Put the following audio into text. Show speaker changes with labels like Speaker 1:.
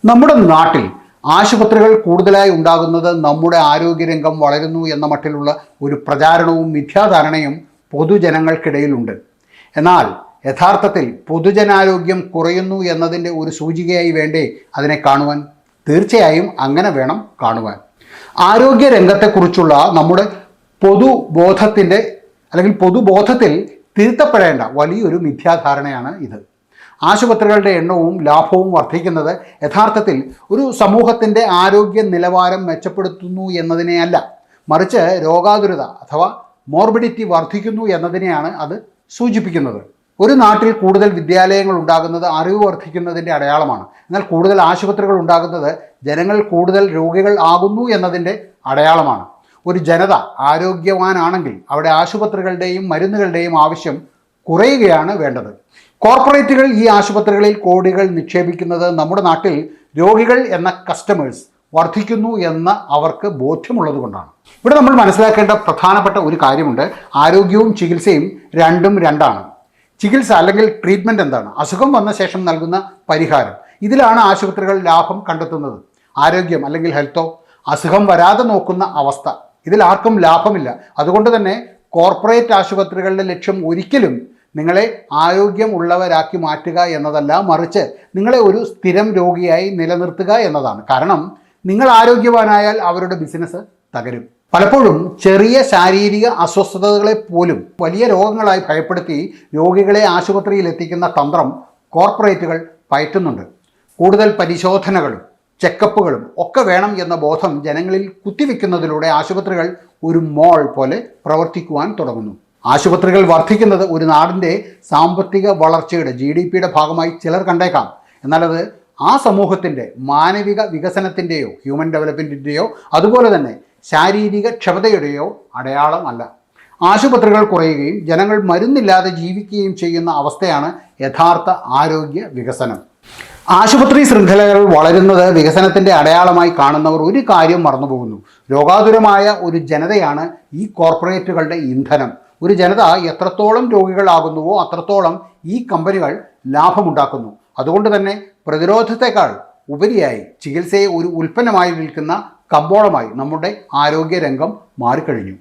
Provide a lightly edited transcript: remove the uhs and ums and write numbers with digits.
Speaker 1: നമ്മുടെ നാട്ടിൽ ആശുപത്രികൾ കൂടുതലായി ഉണ്ടാകുന്നത് നമ്മുടെ ആരോഗ്യരംഗം വളരുന്നു എന്ന മട്ടിലുള്ള ഒരു പ്രചാരണവും മിഥ്യാധാരണയും പൊതുജനങ്ങൾക്കിടയിലുണ്ട്. എന്നാൽ യഥാർത്ഥത്തിൽ പൊതുജനാരോഗ്യം കുറയുന്നു എന്നതിൻ്റെ ഒരു സൂചികയായി വേണ്ടേ അതിനെ കാണുവാൻ? തീർച്ചയായും അങ്ങനെ വേണം കാണുവാൻ. ആരോഗ്യരംഗത്തെക്കുറിച്ചുള്ള നമ്മുടെ പൊതുബോധത്തിൻ്റെ അല്ലെങ്കിൽ പൊതുബോധത്തിൽ തിരുത്തപ്പെടേണ്ട വലിയൊരു മിഥ്യാധാരണയാണ് ഇത്. ആശുപത്രികളുടെ എണ്ണവും ലാഭവും വർദ്ധിക്കുന്നത് യഥാർത്ഥത്തിൽ ഒരു സമൂഹത്തിൻ്റെ ആരോഗ്യ നിലവാരം മെച്ചപ്പെടുത്തുന്നു എന്നതിനെയല്ല, മറിച്ച് രോഗാതുരത അഥവാ മോർബിഡിറ്റി വർദ്ധിക്കുന്നു എന്നതിനെയാണ് അത് സൂചിപ്പിക്കുന്നത്. ഒരു നാട്ടിൽ കൂടുതൽ വിദ്യാലയങ്ങൾ ഉണ്ടാകുന്നത് അറിവ് വർദ്ധിക്കുന്നതിൻ്റെ അടയാളമാണ്. എന്നാൽ കൂടുതൽ ആശുപത്രികൾ ഉണ്ടാകുന്നത് ജനങ്ങൾ കൂടുതൽ രോഗികൾ ആകുന്നു എന്നതിൻ്റെ അടയാളമാണ്. ഒരു ജനത ആരോഗ്യവാനാണെങ്കിൽ അവിടെ ആശുപത്രികളുടെയും മരുന്നുകളുടെയും ആവശ്യം കുറയുകയാണ് വേണ്ടത്. കോർപ്പറേറ്റുകൾ ഈ ആശുപത്രികളിൽ കോടികൾ നിക്ഷേപിക്കുന്നത് നമ്മുടെ നാട്ടിൽ രോഗികൾ എന്ന കസ്റ്റമേഴ്സ് വർദ്ധിക്കുന്നു എന്ന് അവർക്ക് ബോധ്യമുള്ളത് കൊണ്ടാണ്. ഇവിടെ നമ്മൾ മനസ്സിലാക്കേണ്ട പ്രധാനപ്പെട്ട ഒരു കാര്യമുണ്ട്. ആരോഗ്യവും ചികിത്സയും രണ്ടും രണ്ടാണ്. ചികിത്സ അല്ലെങ്കിൽ ട്രീറ്റ്മെൻറ്റ് എന്താണ്? അസുഖം വന്ന ശേഷം നൽകുന്ന പരിഹാരം. ഇതിലാണ് ആശുപത്രികൾ ലാഭം കണ്ടെത്തുന്നത്. ആരോഗ്യം അല്ലെങ്കിൽ ഹെൽത്തോ, അസുഖം വരാതെ നോക്കുന്ന അവസ്ഥ, ഇതിൽ ആർക്കും ലാഭമില്ല. അതുകൊണ്ട് തന്നെ കോർപ്പറേറ്റ് ആശുപത്രികളുടെ ലക്ഷ്യം ഒരിക്കലും നിങ്ങളെ ആരോഗ്യമുള്ളവരാക്കി മാറ്റുക എന്നതല്ല, മറിച്ച് നിങ്ങളെ ഒരു സ്ഥിരം രോഗിയായി നിലനിർത്തുക എന്നതാണ്. കാരണം നിങ്ങൾ ആരോഗ്യവാനായാൽ അവരുടെ ബിസിനസ് തകരും. പലപ്പോഴും ചെറിയ ശാരീരിക അസ്വസ്ഥതകളെ പോലും വലിയ രോഗങ്ങളായി ഭയപ്പെടുത്തി രോഗികളെ ആശുപത്രിയിൽ എത്തിക്കുന്ന തന്ത്രം കോർപ്പറേറ്റുകൾ പയറ്റുന്നുണ്ട്. കൂടുതൽ പരിശോധനകളും ചെക്കപ്പുകളും ഒക്കെ വേണം എന്ന ബോധം ജനങ്ങളിൽ കുത്തിവെക്കുന്നതിലൂടെ ആശുപത്രികൾ ഒരു മോൾ പോലെ പ്രവർത്തിക്കുവാൻ തുടങ്ങുന്നു. ആശുപത്രികൾ വർദ്ധിക്കുന്നത് ഒരു നാടിൻ്റെ സാമ്പത്തിക വളർച്ചയുടെ GDPയുടെ ഭാഗമായി ചിലർ കണ്ടേക്കാം. എന്നാൽ അത് ആ സമൂഹത്തിൻ്റെ മാനവിക വികസനത്തിൻ്റെയോ ഹ്യൂമൻ ഡെവലപ്മെൻറ്റിൻ്റെയോ അതുപോലെ തന്നെ ശാരീരിക ക്ഷമതയുടെയോ അടയാളമല്ല. ആശുപത്രികൾ കുറയുകയും ജനങ്ങൾ മരുന്നില്ലാതെ ജീവിക്കുകയും ചെയ്യുന്ന അവസ്ഥയാണ് യഥാർത്ഥ ആരോഗ്യ വികസനം. ആശുപത്രി ശൃംഖലകൾ വളരുന്നത് വികസനത്തിൻ്റെ അടയാളമായി കാണുന്നവർ ഒരു കാര്യം മറന്നുപോകുന്നു. രോഗാതുരമായ ഒരു ജനതയാണ് ഈ കോർപ്പറേറ്റുകളുടെ ഇന്ധനം. ഒരു ജനത എത്രത്തോളം രോഗികളാകുന്നുവോ അത്രത്തോളം ഈ കമ്പനികൾ ലാഭമുണ്ടാക്കുന്നു. അതുകൊണ്ട് തന്നെ പ്രതിരോധത്തെക്കാൾ ഉപരിയായി ചികിത്സയെ ഒരു ഉൽപ്പന്നമായി വിൽക്കുന്ന കമ്പോളമായി നമ്മുടെ ആരോഗ്യരംഗം മാറിക്കഴിഞ്ഞു.